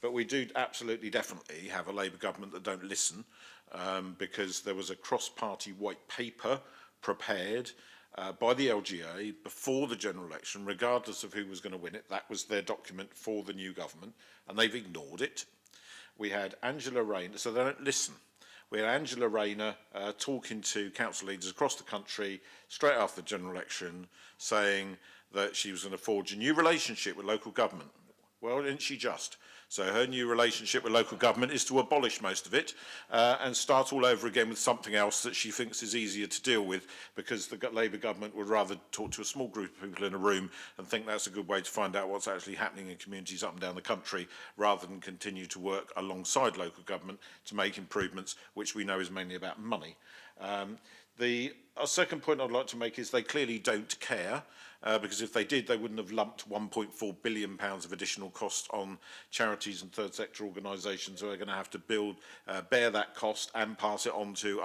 But we do absolutely, definitely have a Labour government that don't listen, because there was a cross-party white paper prepared by the LGA before the general election, regardless of who was going to win it. That was their document for the new government, and they've ignored it. We had Angela Rayner, so they don't listen. We had Angela Rayner talking to council leaders across the country straight after the general election, saying that she was going to forge a new relationship with local government. Well, isn't she just? So her new relationship with local government is to abolish most of it and start all over again with something else that she thinks is easier to deal with, because the Labour government would rather talk to a small group of people in a room and think that's a good way to find out what's actually happening in communities up and down the country, rather than continue to work alongside local government to make improvements, which we know is mainly about money. The second point I'd like to make is they clearly don't care, because if they did, they wouldn't have lumped £1.4 billion of additional costs on charities and third sector organisations who are going to have to bear that cost and pass it on to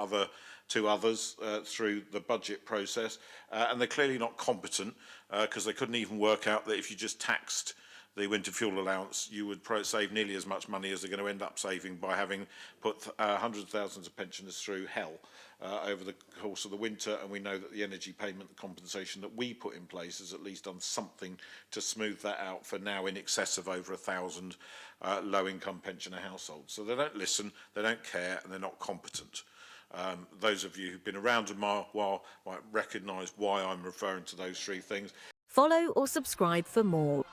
others through the budget process. And they're clearly not competent, because they couldn't even work out that if you just taxed the winter fuel allowance, you would save nearly as much money as they're going to end up saving by having put hundreds of thousands of pensioners through hell over the course of the winter. And we know that the energy payment compensation that we put in place has at least done something to smooth that out for now in excess of over 1,000 low-income pensioner households. So they don't listen, they don't care, and they're not competent. Those of you who've been around a while might recognise why I'm referring to those three things. Follow or subscribe for more.